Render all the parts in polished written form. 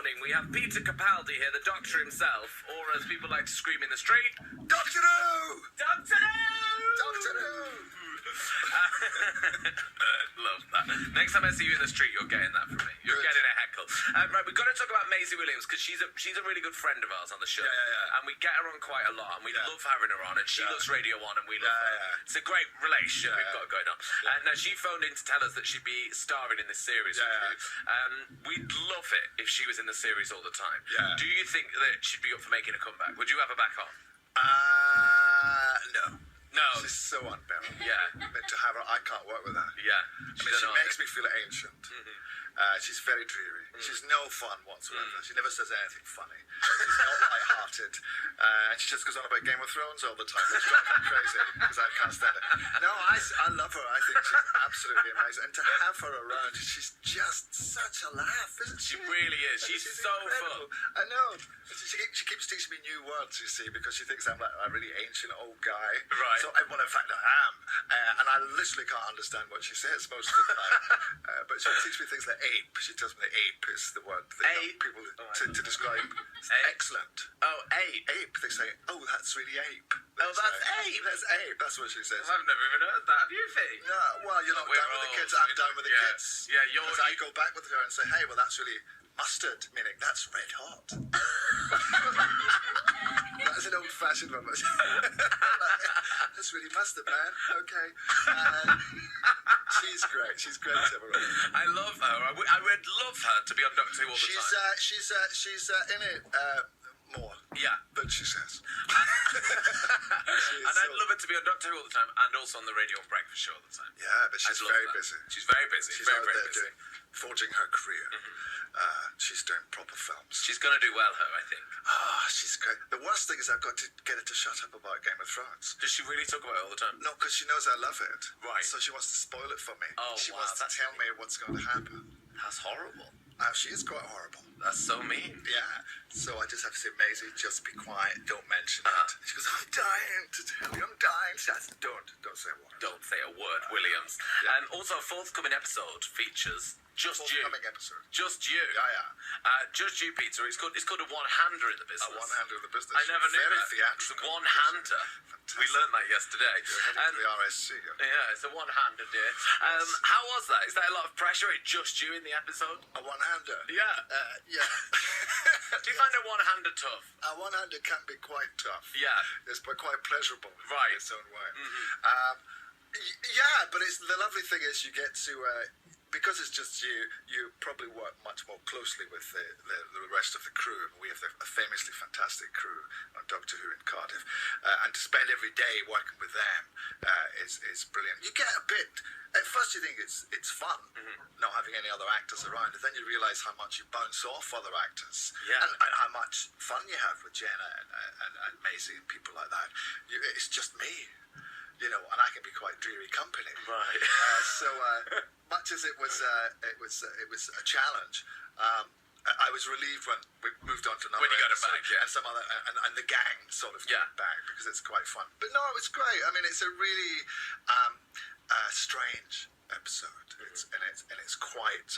morning, we have Peter Capaldi here, the doctor himself, or as people like to scream in the street, Doctor Who! Doctor Who! Doctor Who! Love that. Next time I see you in the street, you're getting that from me. You're Good. getting a heckle. Right, we've got to talk about Maisie Williams, because she's a really good friend of ours on the show. Yeah. And we get her on quite a lot, and we love having her on, and she loves Radio 1, and we love her. Yeah. It's a great relationship we've got going on. Now, she phoned in to tell us that she'd be starring in this series with you. We'd love it if she was in the series all the time. Yeah. Do you think that she'd be up for making a comeback? Would you have her back on? No. No. She's so unbearable. Yeah. But to have her, I can't work with her. Yeah. I mean, she makes me feel ancient. She's very dreary. She's no fun whatsoever. She never says anything funny. She's not light-hearted. And she just goes on about Game of Thrones all the time, which drives me crazy because I can't stand it. No, I love her. I think she's absolutely amazing. And to have her around, she's just such a laugh, isn't she? She really is. She's so incredible. fun. I know. She keeps teaching me new words, you see, because she thinks I'm like a really ancient old guy. Right. So, well, in fact, I am. And I literally can't understand what she says most of the time. But she'll teach me things like ape. She tells me that ape is the word that young people to describe. Excellent. Oh, ape. Ape. They say, oh, that's really ape. That's ape. That's ape. That's what she says. I've never even heard that. Have you, Fee? No, well, you're not down with the kids. I'm down with the kids. Yeah, Because I go back with her and say, hey, well, that's really mustard, meaning that's red hot. That's an old-fashioned one. That's really mustard, man. Okay. She's great. She's great to have her on. I love her. I would love her to be on Doctor Who all the time. She's in it more. Yeah. Than she says. And I'd love her to be on Doctor Who all the time, and also on the Radio and Breakfast Show all the time. Yeah, but she's very busy. She's very busy. She's very, out very there busy. forging her career. She's doing proper films. She's going to do well, her, I think. She's great. The worst thing is I've got to get her to shut up about Game of Thrones. Does she really talk about it all the time? No, because she knows I love it. Right. So she wants to spoil it for me. Oh, she wow, wants to tell me what's going to happen. That's horrible. She is quite horrible. That's so mean. Yeah. So I just have to say, Maisie, just be quiet. Don't mention it. She goes, I'm dying to tell you. I'm dying. She says, don't say a word. Don't say a word, Williams. Yeah. And also, a forthcoming episode features Just You. Forthcoming episode. Just You. Yeah. Just You, Peter. It's called a one-hander in the business. A one-hander in the business. I never knew Very that. theatrical. It's a one-hander. We learned that yesterday. You're heading to the RSC. Yeah, it's a one-hander, dear. How was that? Is that a lot of pressure? It just you in the episode? A one-hander? Yeah. Yeah. Do you find a one-hander tough? A one-hander can be quite tough. Yeah. It's quite pleasurable Right. in its own way. Yeah, but it's the lovely thing is you get to because it's just you probably work much more closely with the rest of the crew. We have a famously fantastic crew on Doctor Who in Cardiff, and to spend every day working with them is brilliant. You get a bit. At first, you think it's fun not having any other actors around, and then you realise how much you bounce off other actors, and how much fun you have with Jenna and Maisie and people like that. It's just me. You know, and I can be quite dreary company. Right. So much as it was a challenge, I was relieved when we moved on to another. When you got it episode, back, yeah. and some other, and the gang sort of came back because it's quite fun. But no, it was great. I mean, it's a really strange episode. It's quite.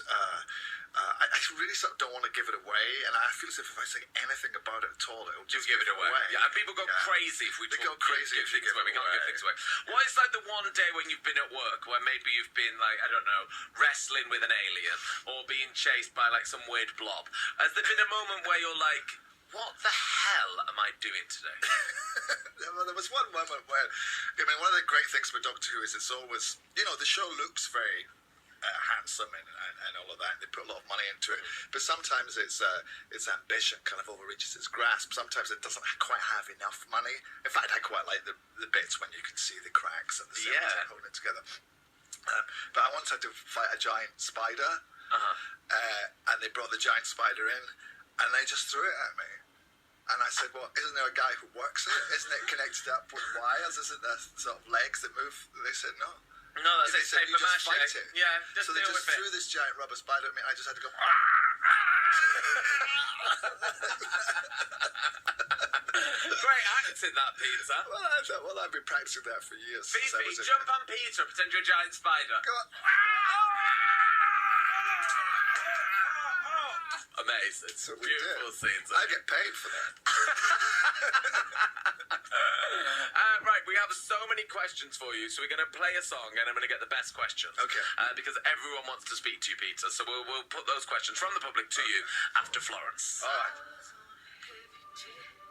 I really sort of don't want to give it away, and I feel as if I say anything about it at all, it'll just give it away. Yeah, and people go crazy if we They go crazy if you give away. We can't give things away. What is like the one day when you've been at work where maybe you've been like, I don't know, wrestling with an alien or being chased by like some weird blob? Has there been a moment where you're like, what the hell am I doing today? Well, there was one moment where, I mean, one of the great things about Doctor Who is it's always, you know, the show looks very handsome and all of that. They put a lot of money into it, but sometimes its ambition kind of overreaches its grasp. Sometimes it doesn't quite have enough money. In fact, I quite like the bits when you can see the cracks and the set holding it together. But I once had to fight a giant spider, and they brought the giant spider in, and they just threw it at me. And I said, well, isn't there a guy who works it? Isn't it connected up with wires? Isn't there sort of legs that move? They said, no. No, that's it. Said, you just fight it. Yeah, just so they deal just with threw this giant rubber spider at me. I just had to go. Great acting, that, Peter. Well, I've been practicing that for years. Fifi, jump on Peter, pretend you're a giant spider. Go on. amazing. That's what we Beautiful do. scenes. I get paid for that. Right, we have so many questions for you, so we're going to play a song, and I'm going to get the best questions. Okay. Because everyone wants to speak to you, Peter. So we'll put those questions from the public to you after Florence. All right.